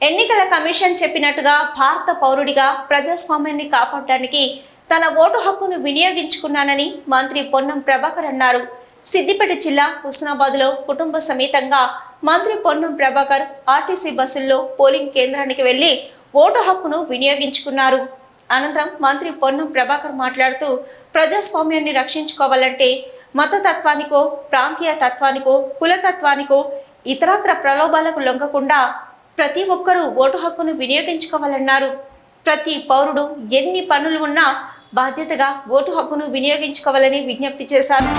ఎన్నికల కమిషన్ చెప్పినట్టుగా భారత పౌరుడిగా ప్రజాస్వామ్యాన్ని కాపాడడానికి తన ఓటు హక్కును వినియోగించుకున్నానని మంత్రి పొన్నం ప్రభాకర్ అన్నారు. సిద్దిపేట జిల్లా హుస్నాబాద్లో కుటుంబ సమేతంగా మంత్రి పొన్నం ప్రభాకర్ ఆర్టీసీ బస్సుల్లో పోలింగ్ కేంద్రానికి వెళ్లి ఓటు హక్కును వినియోగించుకున్నారు. అనంతరం మంత్రి పొన్నం ప్రభాకర్ మాట్లాడుతూ ప్రజాస్వామ్యాన్ని రక్షించుకోవాలంటే మతతత్వానికో, ప్రాంతీయ తత్వానికో, కులతత్వానికో, ఇతరత్ర ప్రలోభాలకు లొంగకుండా ప్రతి ఒక్కరూ ఓటు హక్కును వినియోగించుకోవాలన్నారు. ప్రతి పౌరుడు ఎన్ని పనులు ఉన్నా బాధ్యతగా ఓటు హక్కును వినియోగించుకోవాలని విజ్ఞప్తి చేశారు.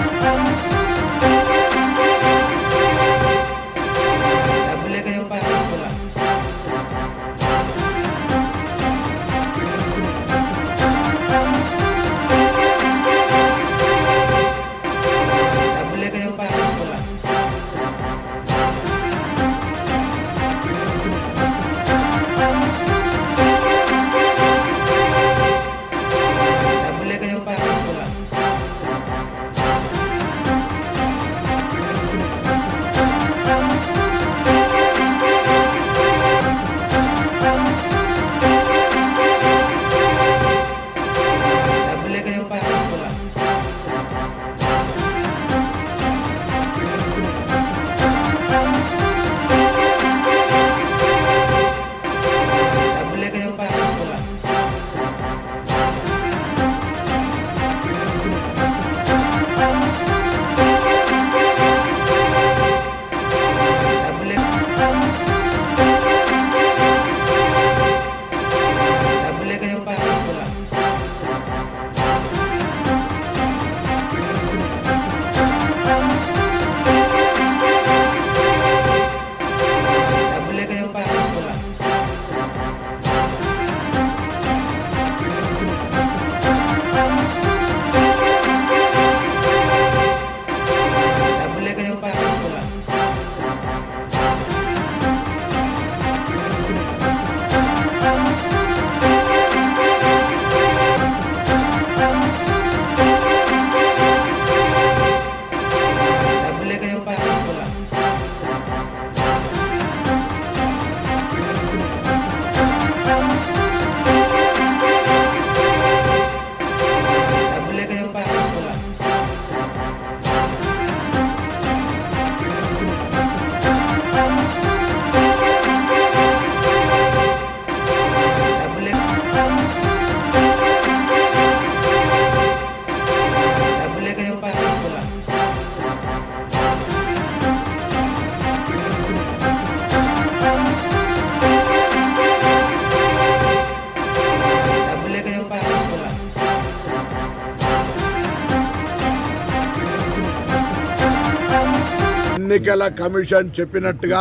ఎన్నికల కమిషన్ చెప్పినట్టుగా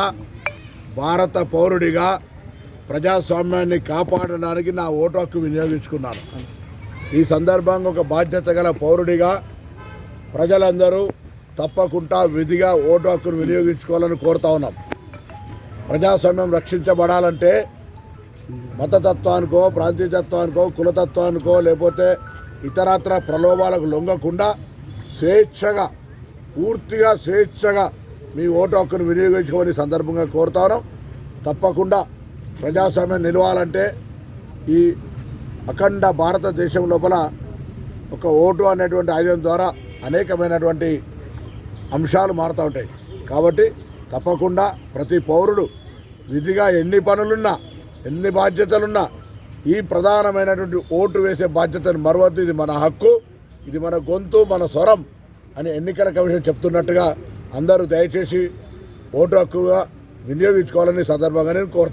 భారత పౌరుడిగా ప్రజాస్వామ్యాన్ని కాపాడడానికి నా ఓటు హక్కు వినియోగించుకున్నాను. ఈ సందర్భంగా ఒక బాధ్యత గల పౌరుడిగా ప్రజలందరూ తప్పకుండా విధిగా ఓటు హక్కును వినియోగించుకోవాలని కోరుతా ఉన్నాం. ప్రజాస్వామ్యం రక్షించబడాలంటే మతతత్వానికో, ప్రాంతీయతత్వానికో, కులతత్వానికో లేకపోతే ఇతరత్ర ప్రలోభాలకు లొంగకుండా స్వేచ్ఛగా, పూర్తిగా స్వేచ్ఛగా మీ ఓటు హక్కును వినియోగించుకోని సందర్భంగా కోరుతాను. తప్పకుండా ప్రజాస్వామ్యం నిలవాలంటే ఈ అఖండ భారతదేశం లోపల ఒక ఓటు అనేటువంటి ఆయుధం ద్వారా అనేకమైనటువంటి అంశాలు మారుతూ ఉంటాయి. కాబట్టి తప్పకుండా ప్రతి పౌరుడు విధిగా ఎన్ని పనులున్నా, ఎన్ని బాధ్యతలున్నా ఈ ప్రధానమైనటువంటి ఓటు వేసే బాధ్యతను మరవద్దు. ఇది మన హక్కు, ఇది మన గొంతు, మన స్వరం అని ఎన్నికల కమిషన్ చెప్తున్నట్టుగా అందరూ దయచేసి ఓటు హక్కుగా వినియోగించుకోవాలని సందర్భంగా నేను కోరుతున్నాను.